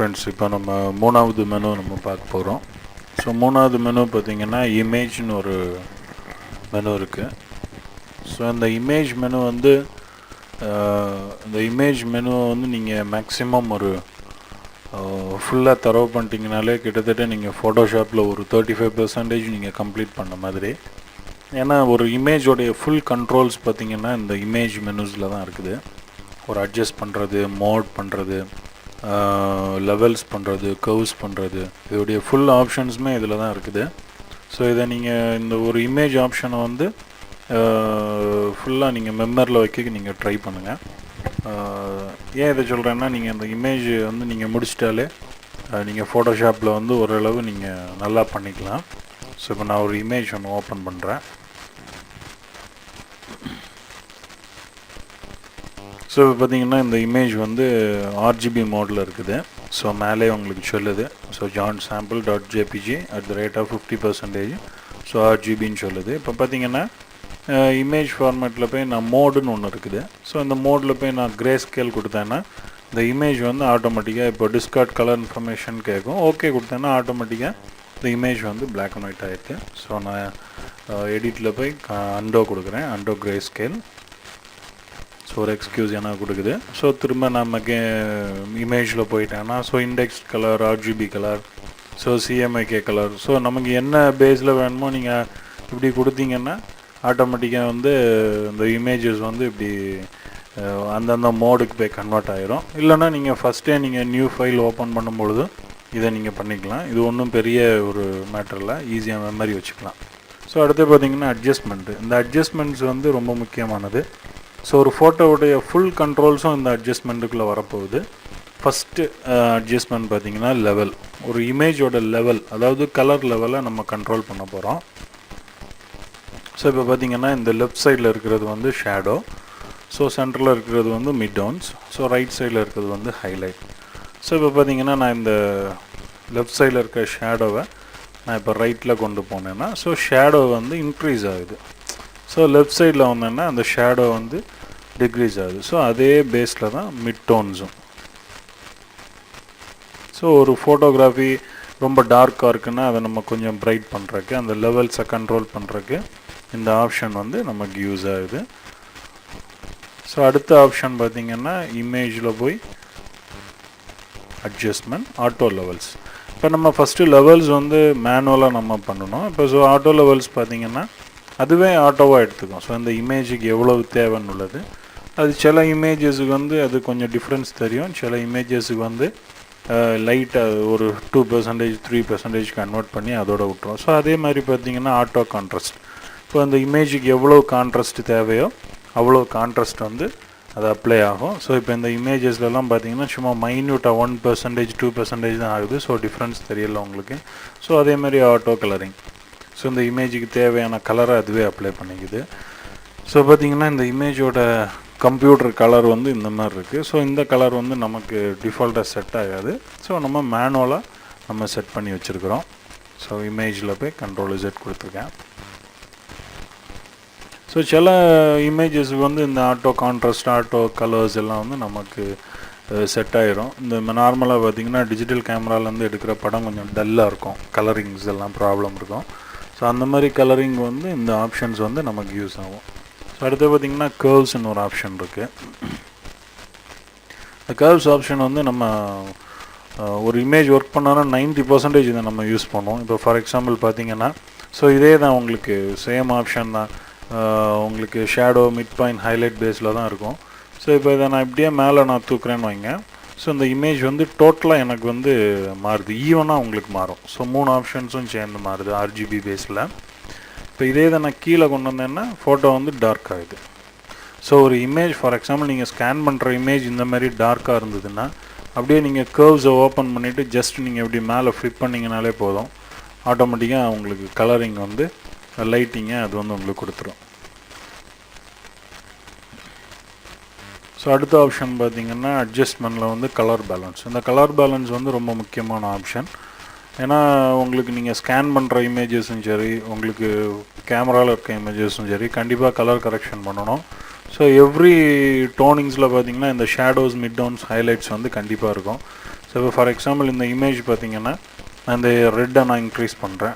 Friends, இப்போ நம்ம மூணாவது மெனு நம்ம பார்க்க போகிறோம். ஸோ மூணாவது மெனு பார்த்திங்கன்னா இமேஜ்னு ஒரு மெனு இருக்குது. ஸோ இந்த இமேஜ் மெனு வந்து இந்த இமேஜ் மெனுவை வந்து நீங்கள் மேக்ஸிமம் ஒரு ஃபுல்லாக தரவு பண்ணிட்டீங்கனாலே கிட்டத்தட்ட நீங்கள் ஃபோட்டோஷாப்பில் ஒரு 35% நீங்கள் கம்ப்ளீட் பண்ண மாதிரி. ஏன்னா ஒரு இமேஜோடைய ஃபுல் கண்ட்ரோல்ஸ் பார்த்திங்கன்னா இந்த இமேஜ் மெனுஸில் தான் இருக்குது. ஒரு அட்ஜஸ்ட் பண்ணுறது, மோட் பண்ணுறது, லெவல்ஸ் பண்ணுறது, கர்வ்ஸ் பண்ணுறது, இதோடைய ஃபுல் ஆப்ஷன்ஸுமே இதில் தான் இருக்குது. ஸோ இதை நீங்கள் இந்த ஒரு இமேஜ் ஆப்ஷனை வந்து ஃபுல்லாக நீங்கள் மெமரியில் வைக்க நீங்கள் ட்ரை பண்ணுங்கள். ஏன் இதை சொல்கிறேன்னா, நீங்கள் அந்த இமேஜ் வந்து நீங்கள் முடிச்சிட்டாலே நீங்கள் ஃபோட்டோஷாப்பில் வந்து ஓரளவு நீங்கள் நல்லா பண்ணிக்கலாம். ஸோ இப்போ நான் ஒரு இமேஜ் ஒன்று ஓப்பன் பண்ணுறேன். ஸோ இப்போ பார்த்திங்கன்னா இந்த இமேஜ் வந்து RGB மோடில் இருக்குது. ஸோ மேலே உங்களுக்கு சொல்லுது, ஸோ johnsample.jpg @50%, ஸோ RGBன்னு சொல்லுது. இப்போ பார்த்திங்கன்னா இமேஜ் ஃபார்மேட்டில் போய் நான் மோடுன்னு ஒன்று இருக்குது. ஸோ இந்த மோடில் போய் நான் கிரே ஸ்கேல் கொடுத்தேன்னா இந்த இமேஜ் வந்து ஆட்டோமேட்டிக்காக இப்போ டிஸ்கார்ட் கலர் இன்ஃபர்மேஷன் கேட்கும். ஓகே கொடுத்தேன்னா ஆட்டோமேட்டிக்காக இந்த இமேஜ் வந்து பிளாக் அண்ட் ஒயிட் ஆகிடுது. ஸோ நான் எடிட்டில் போய் அண்டோ கொடுக்குறேன், அண்டோ கிரே ஸ்கேல். ஸோ ஒரு எக்ஸ்கியூஸ் என்ன கொடுக்குது. ஸோ திரும்ப நமக்கு இமேஜில் போயிட்டேன்னா so index colour, RGB colour, so CMYK colour, so நமக்கு என்ன பேஸில் வேணுமோ நீங்கள் இப்படி கொடுத்தீங்கன்னா ஆட்டோமேட்டிக்காக வந்து இந்த இமேஜஸ் வந்து இப்படி அந்தந்த மோடுக்கு போய் கன்வெர்ட் ஆகிரும். இல்லைனா நீங்கள் ஃபஸ்ட்டே நீங்கள் நியூ ஃபைல் ஓப்பன் பண்ணும்பொழுது இதை நீங்கள் பண்ணிக்கலாம். இது ஒன்றும் பெரிய ஒரு மேட்டரில் ஈஸியாக மெமரி வச்சுக்கலாம். ஸோ அடுத்து பார்த்திங்கன்னா அட்ஜஸ்ட்மெண்ட்டு. இந்த அட்ஜஸ்ட்மெண்ட்ஸ் வந்து ரொம்ப முக்கியமானது. ஸோ ஒரு ஃபோட்டோவுடைய ஃபுல் கண்ட்ரோல்ஸும் இந்த அட்ஜஸ்ட்மெண்ட்டுக்குள்ளே வரப்போகுது. ஃபஸ்ட்டு அட்ஜஸ்ட்மெண்ட் பார்த்திங்கன்னா லெவல். ஒரு இமேஜோட லெவல், அதாவது கலர் லெவலை நம்ம கண்ட்ரோல் பண்ண போகிறோம். ஸோ இப்போ பார்த்திங்கன்னா இந்த லெஃப்ட் சைடில் இருக்கிறது வந்து ஷேடோ, ஸோ சென்டரில் இருக்கிறது வந்து மிட் டவுன்ஸ், ஸோ ரைட் சைடில் இருக்கிறது வந்து ஹைலைட். ஸோ இப்போ பார்த்திங்கன்னா நான் இந்த லெஃப்ட் சைடில் இருக்க ஷேடோவை நான் இப்போ ரைட்டில் கொண்டு போனேன்னா ஸோ ஷேடோ வந்து இன்க்ரீஸ் ஆகுது. ஸோ லெஃப்ட் சைடில் வந்தேன்னா அந்த ஷேடோ வந்து டிக்ரீஸ் ஆகுது. ஸோ அதே பேஸில் தான் மிட் டோன்ஸும். ஸோ ஒரு ஃபோட்டோகிராஃபி ரொம்ப டார்க்காக இருக்குன்னா அதை நம்ம கொஞ்சம் பிரைட் பண்ணுறக்கு, அந்த லெவல்ஸை கண்ட்ரோல் பண்ணுறக்கு இந்த ஆப்ஷன் வந்து நமக்கு யூஸ் ஆகுது. ஸோ அடுத்த ஆப்ஷன் பார்த்திங்கன்னா இமேஜில் போய் அட்ஜஸ்ட்மெண்ட், ஆட்டோ லெவல்ஸ். இப்போ நம்ம ஃபஸ்ட்டு லெவல்ஸ் வந்து மேனுவலாக நம்ம பண்ணணும். இப்போ ஸோ ஆட்டோ லெவல்ஸ் பார்த்திங்கன்னா அதுவே ஆட்டோவாக எடுத்துக்கும். ஸோ இந்த இமேஜுக்கு எவ்வளவு தேவைன்னு உள்ளது. அது சில இமேஜஸுக்கு வந்து அது கொஞ்சம் டிஃப்ரென்ஸ் தெரியும். சில இமேஜஸுக்கு வந்து லைட்டாக ஒரு 2%, 3% கன்வெர்ட் பண்ணி அதோட விட்டுரும். ஸோ அதே மாதிரி பார்த்திங்கன்னா ஆட்டோ கான்ட்ராஸ்ட். இப்போ அந்த இமேஜுக்கு எவ்வளோ கான்ட்ராஸ்ட் தேவையோ அவ்வளோ கான்ட்ராஸ்ட் வந்து அது அப்ளை ஆகும். ஸோ இப்போ இந்த இமேஜஸ்லாம் பார்த்திங்கன்னா சும்மா மைன்யூட்டாக 1%, 2% தான் ஆகுது. ஸோ டிஃப்ரென்ஸ் தெரியல உங்களுக்கு. ஸோ அதே மாதிரி ஆட்டோ கலரிங். ஸோ இந்த இமேஜுக்கு தேவையான கலரை அதுவே அப்ளை பண்ணிக்குது. ஸோ பார்த்திங்கன்னா இந்த இமேஜோட கம்ப்யூட்டர் கலர் வந்து இந்த மாதிரி இருக்குது. ஸோ இந்த கலர் வந்து நமக்கு டிஃபால்ட்டாக செட் ஆகாது. ஸோ நம்ம மேனுவலாக நம்ம செட் பண்ணி வச்சுருக்கிறோம். ஸோ இமேஜில் போய் Ctrl+Z கொடுத்துருக்கேன். ஸோ சில இமேஜஸுக்கு வந்து இந்த ஆட்டோ கான்ட்ராஸ்ட், ஆட்டோ கலர்ஸ் எல்லாம் வந்து நமக்கு செட் ஆகிரும். இந்த நார்மலாக பார்த்திங்கன்னா டிஜிட்டல் கேமராலேருந்து எடுக்கிற படம் கொஞ்சம் டல்லாக இருக்கும், கலரிங்ஸ் எல்லாம் ப்ராப்ளம் இருக்கும். ஸோ அந்த மாதிரி கலரிங் வந்து இந்த ஆப்ஷன்ஸ் வந்து நமக்கு யூஸ் ஆகும். ஸோ அடுத்து பார்த்திங்கன்னா கர்வ்ஸ்னு ஒரு ஆப்ஷன் இருக்குது. இந்த கர்வ்ஸ் ஆப்ஷன் வந்து நம்ம ஒரு இமேஜ் ஒர்க் பண்ணோன்னா 90% இதை நம்ம யூஸ் பண்ணுவோம். இப்போ ஃபார் எக்ஸாம்பிள் பார்த்திங்கன்னா ஸோ இதே தான் உங்களுக்கு சேம் ஆப்ஷன் தான். உங்களுக்கு ஷேடோ, மிட் பாயிண்ட், ஹைலைட் பேஸில் தான் இருக்கும். ஸோ இப்போ இதை நான் இப்படியே மேலே நான் தூக்குறேன்னு வைங்க. ஸோ இந்த இமேஜ் வந்து டோட்டலாக எனக்கு வந்து மாறுது, ஈவனாக உங்களுக்கு மாறும். ஸோ 3 ஆப்ஷன்ஸும் சேர்ந்து மாறுது RGB பேஸில். இப்போ இதே தான் நான் கீழே கொண்டு வந்தேன்னா ஃபோட்டோ வந்து டார்க் ஆகுது. ஸோ ஒரு இமேஜ் ஃபார் எக்ஸாம்பிள் நீங்கள் ஸ்கேன் பண்ணுற இமேஜ் இந்த மாதிரி டார்க்காக இருந்ததுன்னா அப்படியே நீங்கள் கர்வ்ஸை ஓப்பன் பண்ணிவிட்டு ஜஸ்ட் நீங்கள் எப்படி மேலே ஃப்ளிப் பண்ணிங்கனாலே போதும், ஆட்டோமேட்டிக்காக உங்களுக்கு கலரிங் வந்து லைட்டிங்கை அது வந்து உங்களுக்கு கொடுத்துரும். ஸோ அடுத்த ஆப்ஷன் பார்த்திங்கன்னா அட்ஜஸ்ட்மெண்ட்டில் வந்து கலர் பேலன்ஸ். இந்த கலர் பேலன்ஸ் வந்து ரொம்ப முக்கியமான ஆப்ஷன். ஏன்னா உங்களுக்கு நீங்கள் ஸ்கேன் பண்ணுற இமேஜஸும் சரி, உங்களுக்கு கேமராவில் இருக்க இமேஜஸும் சரி, கண்டிப்பாக கலர் கரெக்ஷன் பண்ணணும். ஸோ எவ்ரி டோனிங்ஸில் பார்த்திங்கன்னா இந்த ஷேடோஸ், மிட் டவுன்ஸ், ஹைலைட்ஸ் வந்து கண்டிப்பாக இருக்கும். ஸோ இப்போ ஃபார் எக்ஸாம்பிள் இந்த இமேஜ் பார்த்தீங்கன்னா நான் இந்த ரெட்டை நான் இன்க்ரீஸ் பண்ணுறேன்.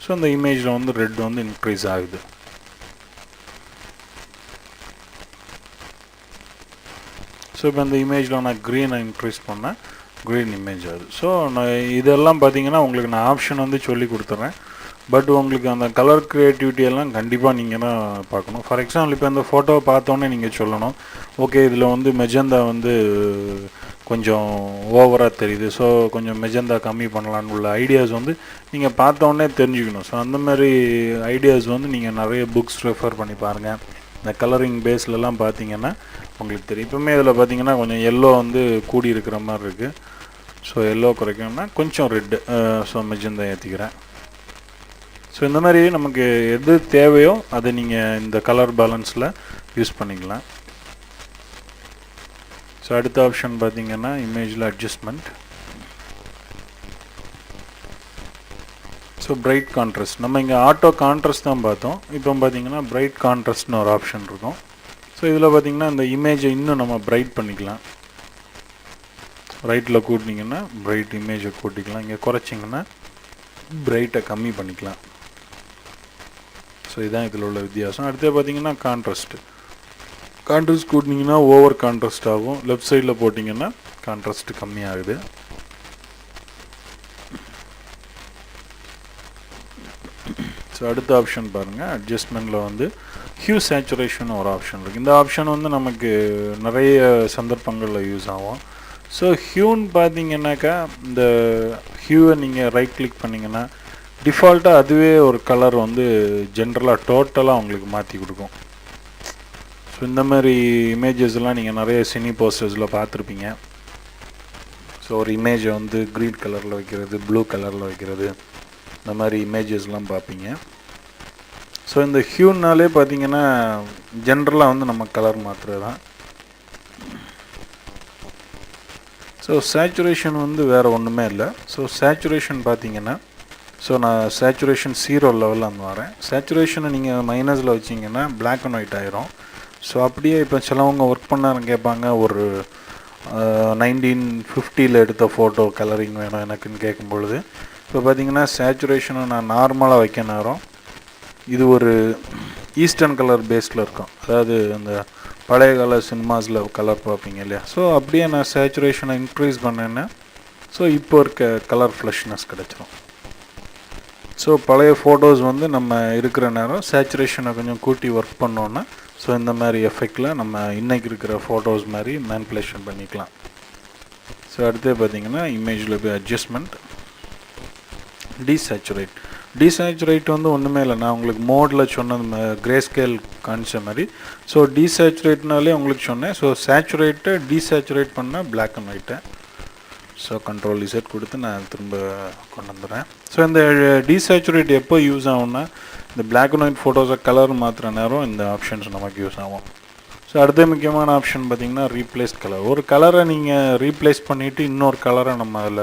ஸோ இந்த இமேஜில் வந்து ரெட் வந்து இன்க்ரீஸ் ஆகுது. ஸோ இப்போ இந்த இமேஜில் நான் க்ரீனை இன்க்ரீஸ் பண்ணேன், க்ரீன் இமேஜ் ஆகுது. ஸோ நான் இதெல்லாம் பார்த்தீங்கன்னா உங்களுக்கு நான் ஆப்ஷன் வந்து சொல்லி கொடுத்துட்றேன். பட் உங்களுக்கு அந்த கலர் க்ரியேட்டிவிட்டி எல்லாம் கண்டிப்பாக நீங்கள் தான் பார்க்கணும். ஃபார் எக்ஸாம்பிள் இப்போ இந்த ஃபோட்டோவை பார்த்தோன்னே நீங்கள் சொல்லணும், ஓகே இதில் வந்து மெஜந்தா வந்து கொஞ்சம் ஓவராக தெரியுது, ஸோ கொஞ்சம் மெஜந்தா கம்மி பண்ணலான்னு உள்ள ஐடியாஸ் வந்து நீங்கள் பார்த்தோன்னே தெரிஞ்சுக்கணும். ஸோ அந்த மாதிரி ஐடியாஸ் வந்து நீங்கள் நிறைய புக்ஸ் ரெஃபர் பண்ணி பாருங்கள். இந்த கலரிங் பேஸ்லலாம் பார்த்தீங்கன்னா உங்களுக்கு தெரியும். இப்போவுமே இதில் பார்த்தீங்கன்னா கொஞ்சம் எல்லோ வந்து கூடி இருக்கிற மாதிரி இருக்குது. ஸோ எல்லோ குறைக்கணும்னா கொஞ்சம் ரெட்டு, ஸோ மெஜந்தா ஏற்றிக்கிறேன். ஸோ இந்த மாதிரி நமக்கு எது தேவையோ அதை நீங்கள் இந்த கலர் பேலன்ஸில் யூஸ் பண்ணிக்கலாம். ஸோ அடுத்த ஆப்ஷன் பார்த்தீங்கன்னா இமேஜில் அட்ஜஸ்ட்மெண்ட். ஸோ பிரைட் கான்ட்ராஸ்ட், நம்ம இங்கே ஆட்டோ கான்ட்ராஸ்ட் தான் பார்த்தோம். இப்போ பார்த்தீங்கன்னா பிரைட் கான்ட்ராஸ்ட்னு ஒரு ஆப்ஷன் இருக்கும். ஸோ இதில் பார்த்தீங்கன்னா இந்த இமேஜை இன்னும் நம்ம பிரைட் பண்ணிக்கலாம். ரைட்டில் கூட்டினீங்கன்னா பிரைட் இமேஜை கூட்டிக்கலாம், இங்கே குறைச்சிங்கன்னா பிரைட்டை கம்மி பண்ணிக்கலாம். ஸோ இதுதான் இதில் உள்ள வித்தியாசம். அடுத்து பார்த்தீங்கன்னா கான்ட்ராஸ்ட் கூட்டினீங்கன்னா ஓவர் கான்ட்ராஸ்ட் ஆகும், லெஃப்ட் சைடில் போட்டிங்கன்னா கான்ட்ராஸ்ட் கம்மியாகுது. ஸோ அடுத்த ஆப்ஷன் பாருங்கள், அட்ஜஸ்ட்மெண்ட்டில் வந்து ஹியூ சேச்சுரேஷன் ஒரு ஆப்ஷன் இருக்குது. இந்த ஆப்ஷன் வந்து நமக்கு நிறைய சந்தர்ப்பங்களில் யூஸ் ஆகும். ஸோ ஹியூன்னு பார்த்தீங்கன்னாக்கா இந்த ஹியூவை நீங்கள் ரைட் கிளிக் பண்ணிங்கன்னா டிஃபால்ட்டாக அதுவே ஒரு கலர் வந்து ஜென்ரலாக டோட்டலாக உங்களுக்கு மாற்றி கொடுக்கும். ஸோ இந்த மாதிரி இமேஜஸ்லாம் நீங்கள் நிறைய சினி போஸ்டர்ஸில் பார்த்துருப்பீங்க. ஸோ ஒரு இமேஜை வந்து க்ரீன் கலரில் வைக்கிறது, ப்ளூ கலரில் வைக்கிறது, இந்த மாதிரி இமேஜஸ்லாம் பார்ப்பீங்க. ஸோ இந்த ஹியூனாலே பார்த்தீங்கன்னா ஜென்ரலாக வந்து நம்ம கலர் மாற்றுறது தான். ஸோ சேச்சுரேஷன் வந்து வேறு ஒன்றுமே இல்லை. ஸோ சேச்சுரேஷன் பார்த்தீங்கன்னா, ஸோ நான் சேச்சுரேஷன் 0 லெவலில் வந்து வரேன். சேச்சுரேஷனை நீங்கள் மைனஸில் வச்சிங்கன்னா பிளாக் அண்ட் ஒயிட் ஆயிரும். ஸோ அப்படியே இப்போ சிலவங்க ஒர்க் பண்ணாருன்னு கேட்பாங்க, ஒரு 1950 எடுத்த ஃபோட்டோ கலரிங் வேணும் எனக்குன்னு கேட்கும் பொழுது, இப்போ பார்த்தீங்கன்னா சேச்சுரேஷனை நான் நார்மலாக வைக்க நேரம் இது ஒரு ஈஸ்டர்ன் கலர் பேஸில் இருக்கும். அதாவது அந்த பழைய கால சினிமாஸில் கலர் பார்ப்பீங்க இல்லையா, ஸோ அப்படியே நான் சேச்சுரேஷனை இன்க்ரீஸ் பண்ணேன்னா ஸோ இப்போ இருக்க கலர் ஃப்ளஷ்னஸ் கிடச்சிரும். ஸோ பழைய ஃபோட்டோஸ் வந்து நம்ம இருக்கிற நேரம் சேச்சுரேஷனை கொஞ்சம் கூட்டி ஒர்க் பண்ணோன்னா ஸோ இந்த மாதிரி எஃபெக்டில் நம்ம இன்றைக்கி இருக்கிற ஃபோட்டோஸ் மாதிரி மேனிப்புலேஷன் பண்ணிக்கலாம். ஸோ அடுத்து பார்த்திங்கன்னா இமேஜில் போய் அட்ஜஸ்ட்மெண்ட், டீசேச்சுரேட் வந்து ஒன்றுமே இல்லை, நான் உங்களுக்கு மோடில் சொன்னது கிரே ஸ்கேல் காமிச்ச மாதிரி. ஸோ டீசேச்சுரேட்னாலே உங்களுக்கு சொன்னேன். ஸோ சேச்சுரேட்டை டீசேச்சுரேட் பண்ணால் பிளாக் அண்ட் ஒயிட்டை. ஸோ கண்ட்ரோல் இசட் கொடுத்து நான் திரும்ப கொண்டு வந்துடுறேன். ஸோ இந்த டீசேச்சுரேட் எப்போ யூஸ் ஆகும்னா இந்த பிளாக் அண்ட் ஒயிட் ஃபோட்டோஸை கலர் மாற்றுற நேரம் இந்த ஆப்ஷன்ஸ் நமக்கு யூஸ் ஆகும். ஸோ அடுத்த முக்கியமான ஆப்ஷன் பார்த்திங்கன்னா ரீப்ளேஸ் கலர். ஒரு கலரை நீங்கள் ரீப்ளேஸ் பண்ணிவிட்டு இன்னொரு கலரை நம்ம அதில்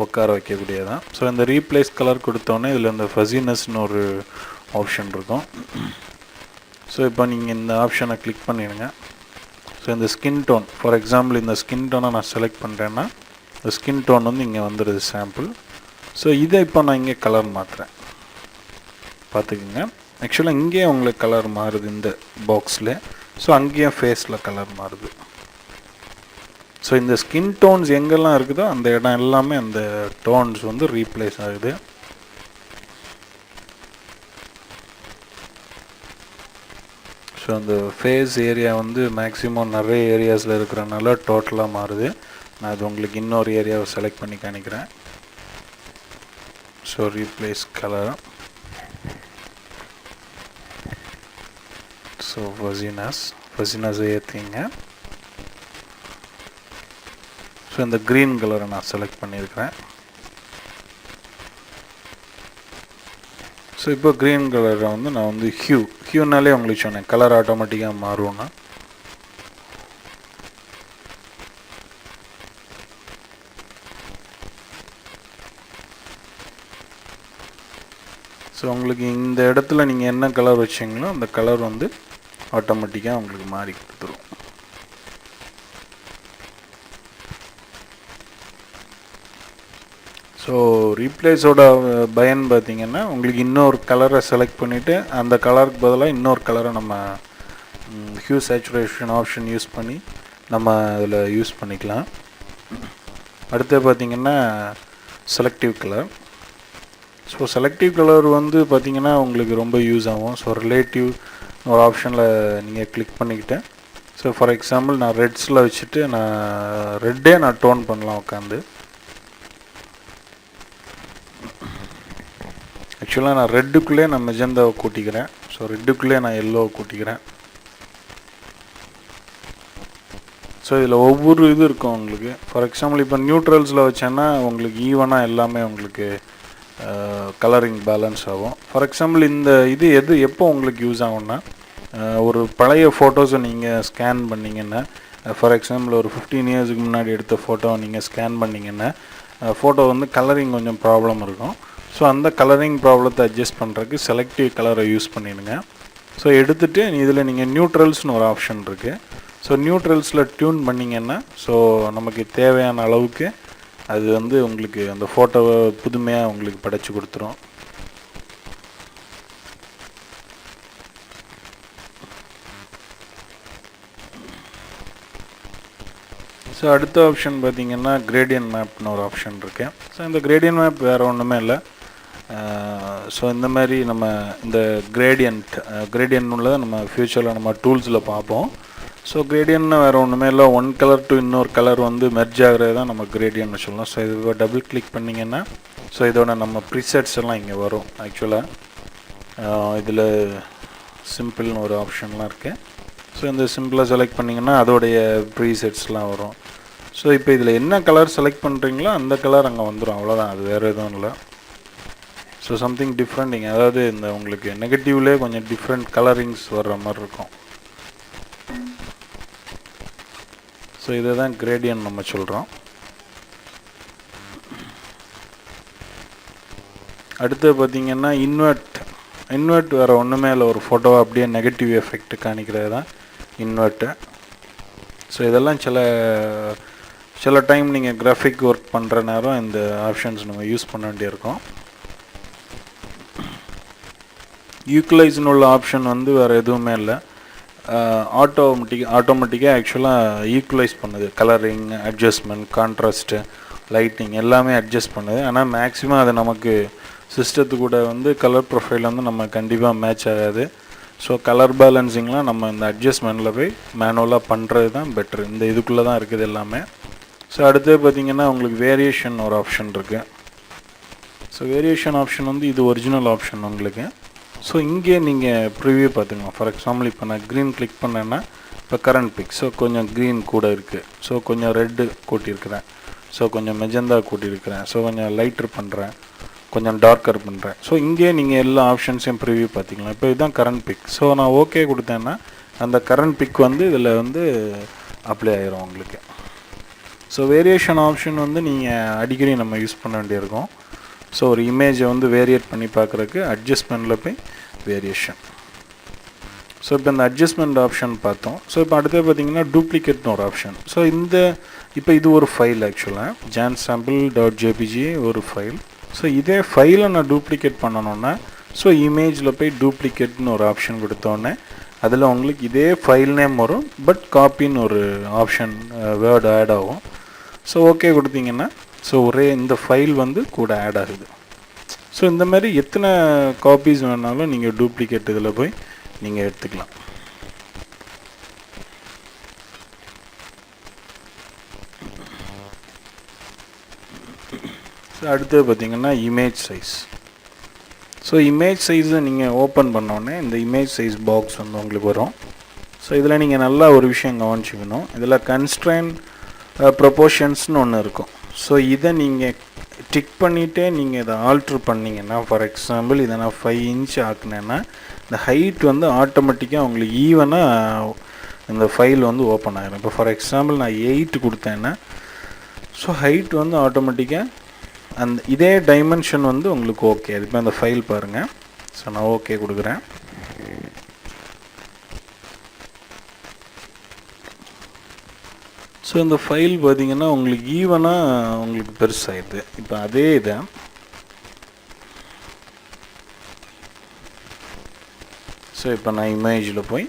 உட்கார வைக்கக்கூடியதான். ஸோ இந்த ரீப்ளேஸ் கலர் கொடுத்தோன்னே இதில் இந்த ஃபஸினஸ்னு ஒரு ஆப்ஷன் இருக்கும். ஸோ இப்போ நீங்கள் இந்த ஆப்ஷனை கிளிக் பண்ணிடுங்க. ஸோ இந்த ஸ்கின் டோன், ஃபார் எக்ஸாம்பிள் இந்த ஸ்கின் டோனை நான் செலக்ட் பண்ணுறேன்னா இந்த ஸ்கின் டோன் வந்து இங்கே வந்துடுது சாம்பிள். ஸோ இதை இப்போ நான் இங்கே கலர் மாற்றுறேன், பார்த்துக்குங்க. ஆக்சுவலாக இங்கேயே உங்களுக்கு கலர் மாறுது இந்த பாக்ஸில். ஸோ அங்கேயும் ஃபேஸில் கலர் மாறுது. ஸோ இந்த ஸ்கின் டோன்ஸ் எங்கெல்லாம் இருக்குதோ அந்த இடம் எல்லாமே அந்த டோன்ஸ் வந்து ரீப்ளேஸ் ஆகுது. ஸோ அந்த ஃபேஸ் ஏரியா வந்து மேக்ஸிமம் நிறைய ஏரியாஸில் இருக்கிறனால டோட்டலாக மாறுது. நான் அது உங்களுக்கு இன்னொரு ஏரியாவை செலக்ட் பண்ணி காணிக்கிறேன். ஸோ ரீப்ளேஸ் கலர், ஸோ ஃபஸினஸை ஏற்றிங்க. ஸோ இந்த க்ரீன் கலரை நான் செலக்ட் பண்ணியிருக்கிறேன். ஸோ இப்போ க்ரீன் கலரை வந்து நான் வந்து ஹியூனாலே உங்களுக்கு சொன்னேன் கலர் ஆட்டோமேட்டிக்காக மாறும்னா. ஸோ உங்களுக்கு இந்த இடத்துல நீங்கள் என்ன கலர் வச்சிங்களோ அந்த கலர் வந்து ஆட்டோமேட்டிக்காக உங்களுக்கு மாறி கொடுத்துரும். ஸோ ரீப்ளேஸோட பயன் பார்த்தீங்கன்னா உங்களுக்கு இன்னொரு கலரை செலக்ட் பண்ணிவிட்டு அந்த கலருக்கு பதிலாக இன்னொரு கலரை நம்ம ஹியூ சேச்சுரேஷன் ஆப்ஷன் யூஸ் பண்ணி நம்ம அதில் யூஸ் பண்ணிக்கலாம். அடுத்து பார்த்திங்கன்னா selective colour. So selective colour வந்து பார்த்திங்கன்னா உங்களுக்கு ரொம்ப யூஸ் ஆகும். ஸோ ரிலேட்டிவ் ஒரு ஆப்ஷனில் நீங்கள் கிளிக் பண்ணிக்கிட்டேன். ஸோ ஃபார் எக்ஸாம்பிள் நான் ரெட்ஸில் வச்சுட்டு நான் ரெட்டே நான் டோன் பண்ணலாம் உட்காந்து. ஆக்சுவலாக நான் ரெட்டுக்குள்ளே நான் மெஜந்தாவை கூட்டிக்கிறேன். ஸோ ரெட்டுக்குள்ளே நான் எல்லோவை கூட்டிக்கிறேன். ஸோ இதில் ஒவ்வொரு இது இருக்கும் உங்களுக்கு. ஃபார் எக்ஸாம்பிள் இப்போ நியூட்ரல்ஸில் வச்சேன்னா உங்களுக்கு ஈவனாக எல்லாமே உங்களுக்கு கலரிங் பேலன்ஸ் ஆகும். ஃபார் எக்ஸாம்பிள் இந்த இது எப்போ உங்களுக்கு யூஸ் ஆகும்னா, ஒரு பழைய ஃபோட்டோஸை நீங்கள் ஸ்கேன் பண்ணிங்கன்னா, ஃபார் எக்ஸாம்பிள் ஒரு 15 இயர்ஸுக்கு முன்னாடி எடுத்த ஃபோட்டோவை நீங்கள் ஸ்கேன் பண்ணிங்கன்னா ஃபோட்டோ வந்து கலரிங் கொஞ்சம் ப்ராப்ளம் இருக்கும். ஸோ அந்த கலரிங் ப்ராப்ளத்தை அட்ஜஸ்ட் பண்ணுறதுக்கு செலக்டிவ் கலரை யூஸ் பண்ணிடுங்க. ஸோ எடுத்துகிட்டு இதில் நீங்கள் நியூட்ரல்ஸ்னு ஒரு ஆப்ஷன் இருக்குது. ஸோ நியூட்ரல்ஸில் டியூன் பண்ணிங்கன்னா ஸோ நமக்கு தேவையான அளவுக்கு அது வந்து உங்களுக்கு அந்த ஃபோட்டோவை புதுமையாக உங்களுக்கு படைச்சி கொடுத்துரும். ஸோ அடுத்த ஆப்ஷன் பார்த்திங்கன்னா கிரேடியன்ட் மேப்னு ஒரு ஆப்ஷன் இருக்குது. ஸோ இந்த கிரேடியன்ட் மேப் வேறு ஒன்றுமே இல்லை. ஸோ இந்த மாதிரி நம்ம இந்த கிரேடியன்ட் உள்ளதை நம்ம ஃப்யூச்சரில் நம்ம டூல்ஸில் பார்ப்போம். ஸோ கிரேடியன்ட்னா வேறு ஒன்றுமே இல்லை, ஒன் கலர் டு இன்னொரு கலர் வந்து மெர்ஜ் ஆகிறது தான் நம்ம கிரேடியன்ட்னு சொல்லலாம். ஸோ இது டபுள் கிளிக் பண்ணிங்கன்னா ஸோ இதோட நம்ம ப்ரீசெட்ஸ் எல்லாம் இங்கே வரும். ஆக்சுவலாக இதில் சிம்பிள்னு ஒரு ஆப்ஷன்லாம் இருக்குது. ஸோ இந்த சிம்பிளாக செலக்ட் பண்ணிங்கன்னா அதோடைய ப்ரீசெட்ஸ்லாம் வரும். ஸோ இப்போ இதில் என்ன கலர் செலக்ட் பண்ணுறீங்களோ அந்த கலர் அங்கே வந்துடும், அவ்வளோதான். அது வேறு எதுவும் இல்லை. ஸோ சம்திங் டிஃப்ரெண்டிங், அதாவது இந்த உங்களுக்கு நெகட்டிவ்லேயே கொஞ்சம் டிஃப்ரெண்ட் கலரிங்ஸ் வர்ற மாதிரி இருக்கும். ஸோ இதை தான் கிரேடியன்ட் நம்ம சொல்கிறோம். அடுத்து பார்த்திங்கன்னா இன்வெர்ட் வேறு ஒன்றுமே இல்லை, ஒரு ஃபோட்டோவை அப்படியே நெகட்டிவ் எஃபெக்ட் காணிக்கிறது தான் இன்வெர்ட்டு. ஸோ இதெல்லாம் சில டைம் நீங்கள் கிராஃபிக் ஒர்க் பண்ணுற நேரம் இந்த ஆப்ஷன்ஸ் நம்ம யூஸ் பண்ண வேண்டியிருக்கும். ஈக்குவலைஸ்னு உள்ள ஆப்ஷன் வந்து வேறு எதுவுமே இல்லை, ஆட்டோமேட்டிக்காக ஆக்சுவலாக ஈக்குவலைஸ் பண்ணுது. கலரிங், அட்ஜஸ்ட்மெண்ட், கான்ட்ராஸ்ட்டு, லைட்டிங் எல்லாமே அட்ஜஸ்ட் பண்ணுது. ஆனால் மேக்ஸிமம் அது நமக்கு சிஸ்டத்து கூட வந்து கலர் ப்ரொஃபைல் வந்து நம்ம கண்டிப்பாக மேட்ச் ஆகாது. ஸோ கலர் பேலன்சிங்லாம் நம்ம இந்த அட்ஜஸ்ட்மெண்ட்டில் போய் மேனுவலாக பண்ணுறது தான் பெட்ரு. இந்த இதுக்குள்ளே தான் இருக்குது எல்லாமே. ஸோ அடுத்து பார்த்திங்கன்னா உங்களுக்கு வேரியேஷன் ஒரு ஆப்ஷன் இருக்குது. ஸோ வேரியேஷன் ஆப்ஷன் வந்து இது ஒரிஜினல் ஆப்ஷன் உங்களுக்கு. ஸோ இங்கே நீங்கள் ப்ரிவியூ பார்த்துக்கலாம். ஃபார் எக்ஸாம்பிள் இப்போ நான் க்ரீன் கிளிக் பண்ணேன்னா இப்போ கரண்ட் பிக். ஸோ கொஞ்சம் க்ரீன் கூட இருக்குது. ஸோ கொஞ்சம் ரெட்டு கூட்டியிருக்கிறேன். ஸோ கொஞ்சம் மெஜந்தா கூட்டியிருக்கிறேன். ஸோ கொஞ்சம் லைட்டர் பண்ணுறேன், கொஞ்சம் டார்க்கர் பண்ணுறேன். ஸோ இங்கே நீங்கள் எல்லா ஆப்ஷன்ஸையும் ப்ரிவியூ பார்த்திக்கலாம். இப்போ இதுதான் கரண்ட் பிக். ஸோ நான் ஓகே கொடுத்தேன்னா அந்த கரண்ட் பிக் வந்து இதில் வந்து அப்ளை ஆகிரும் உங்களுக்கு. ஸோ வேரியேஷன் ஆப்ஷன் வந்து நீங்கள் அடிக்கடி நம்ம யூஸ் பண்ண வேண்டியிருக்கும். ஸோ ஒரு இமேஜை வந்து வேரியேட் பண்ணி பார்க்குறதுக்கு அட்ஜஸ்ட்மெண்ட்டில் போய் வேரியேஷன். ஸோ இப்போ இந்த அட்ஜஸ்ட்மெண்ட் ஆப்ஷன் பார்த்தோம். ஸோ இப்போ அடுத்து பார்த்திங்கன்னா டூப்ளிகேட்னு ஒரு ஆப்ஷன். ஸோ இப்போ இது ஒரு ஃபைல், ஆக்சுவலாக jansample.jpg ஒரு ஃபைல். ஸோ இதே ஃபைலை நான் டூப்ளிகேட் பண்ணணுன்னா ஸோ இமேஜில் போய் டூப்ளிகேட்னு ஒரு ஆப்ஷன் கொடுத்தோன்னே அதில் உங்களுக்கு இதே ஃபைல் நேம் வரும், பட் காப்பின்னு ஒரு ஆப்ஷன் வேர்டு ஆட் ஆகும். ஸோ ஓகே கொடுத்தீங்கன்னா ஸோ ஒரே இந்த ஃபைல் வந்து கூட ஆட் ஆகுது. ஸோ இந்த மாதிரி எத்தனை காப்பீஸ் வேணாலும் நீங்கள் டூப்ளிகேட் இதில் போய் நீங்கள் எடுத்துக்கலாம். ஸோ அடுத்து பார்த்திங்கன்னா இமேஜ் சைஸ். ஸோ இமேஜ் சைஸை நீங்கள் ஓப்பன் பண்ணோடனே இந்த இமேஜ் சைஸ் பாக்ஸ் வந்து உங்களுக்கு வரும். ஸோ இதில் நீங்கள் நல்லா ஒரு விஷயம் கவனிச்சிக்கணும். இதில் கன்ஸ்ட்ரைன் ப்ரொபோர்ஷன்ஸ்னு ஒன்று இருக்கும். ஸோ இதை நீங்கள் டிக் பண்ணிவிட்டே நீங்கள் இதை ஆல்ட்ரு பண்ணிங்கன்னா, ஃபார் எக்ஸாம்பிள் இதை நான் 5 இன்ச் ஆக்குனேன்னா இந்த ஹைட் வந்து ஆட்டோமேட்டிக்காக உங்களுக்கு ஈவனாக இந்த ஃபைல் வந்து ஓப்பன் ஆகிடும். இப்போ ஃபார் எக்ஸாம்பிள் நான் 8 கொடுத்தேன்னா ஸோ ஹைட் வந்து ஆட்டோமேட்டிக்காக அந்த இதே டைமென்ஷன் வந்து உங்களுக்கு ஓகே. இப்போ அந்த ஃபைல் பாருங்கள். ஸோ நான் ஓகே கொடுக்குறேன். ஸோ இந்த ஃபைல் பார்த்தீங்கன்னா உங்களுக்கு ஈவனாக உங்களுக்கு பெருசாகிடுது. இப்போ அதே இதை ஸோ இப்போ நான் இமேஜில் போய்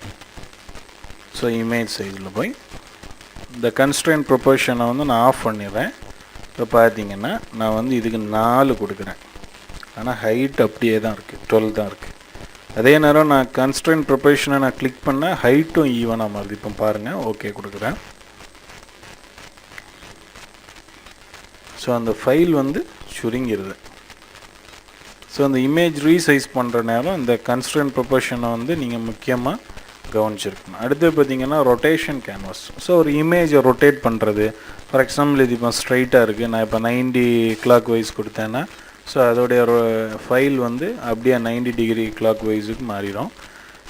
ஸோ இமேஜ் சைஸில் போய் இந்த கன்ஸ்ட்ரெயின்ட் ப்ரொபோர்ஷனை வந்து நான் ஆஃப் பண்ணிடுறேன். இப்போ பார்த்தீங்கன்னா நான் வந்து இதுக்கு 4 கொடுக்குறேன், ஆனால் ஹைட் அப்படியே தான் இருக்குது, 12 தான் இருக்குது. அதே நேரம் நான் கன்ஸ்ட்ரெயின்ட் ப்ரொபோர்ஷனை நான் கிளிக் பண்ணால் ஹைட்டும் ஈவனாக மாறுது. இப்போ பாருங்கள், ஓகே கொடுக்குறேன். ஸோ அந்த ஃபைல் வந்து சுருங்கிடுது. ஸோ அந்த இமேஜ் ரீசைஸ் பண்ணுற நேரம் இந்த கன்ஸ்ட்ரெயின்ட் ப்ரொபோர்ஷனை வந்து நீங்கள் முக்கியமாக கவனிச்சிருக்கணும். அடுத்து பார்த்தீங்கன்னா ரொட்டேஷன் கேன்வாஸ். ஸோ ஒரு இமேஜை ரொட்டேட் பண்ணுறது. ஃபார் எக்ஸாம்பிள் இது இப்போ ஸ்ட்ரைட்டாக இருக்குது, நான் இப்போ 90 கிளாக் வைஸ் கொடுத்தேன்னா ஸோ அதோடைய ஃபைல் வந்து அப்படியே 90 டிகிரி கிளாக் வைஸுக்கு மாறிடும்.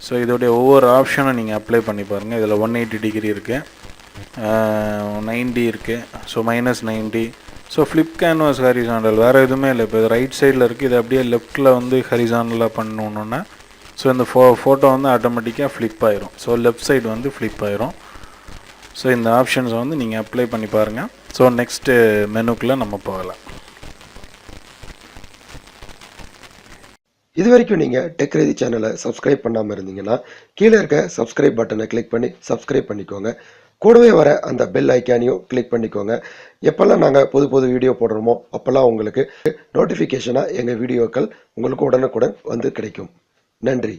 ஸோ இதோடைய ஒவ்வொரு ஆப்ஷனும் நீங்கள் அப்ளை பண்ணி பாருங்கள். இதில் 180 டிகிரி இருக்குது, 90 இருக்குது, so -90. So flip canvas horizontal, வேறு எதுவுமே இல்லை. இப்போ இது ரைட் சைடில் இருக்குது, இது அப்படியே லெஃப்ட்டில் வந்து ஹரிசாண்டலாக பண்ணணுன்னா ஸோ இந்த ஃபோட்டோ வந்து ஆட்டோமேட்டிக்காக ஃப்ளிப் ஆயிரும். ஸோ லெஃப்ட் சைடு வந்து ஃப்ளிப் ஆயிரும். ஸோ இந்த ஆப்ஷன்ஸை வந்து நீங்கள் அப்ளை பண்ணி பாருங்கள். ஸோ நெக்ஸ்ட்டு மெனுக்குள்ளே நம்ம போகலாம். இது வரைக்கும் நீங்கள் டெக்ரேதி சேனலை சப்ஸ்கிரைப் பண்ணாமல் இருந்தீங்கன்னா கீழே இருக்க சப்ஸ்கிரைப் பட்டனை கிளிக் பண்ணி சப்ஸ்கிரைப் பண்ணிக்கோங்க. கூடவே வர அந்த பெல் ஐக்கானையும் கிளிக் பண்ணிக்கோங்க. எப்போல்லாம் நாங்கள் புது வீடியோ போடுறோமோ அப்போல்லாம் உங்களுக்கு நோட்டிஃபிகேஷனாக எங்கள் வீடியோக்கள் உங்களுக்கு உடனுக்குடன் வந்து கிடைக்கும். நன்றி.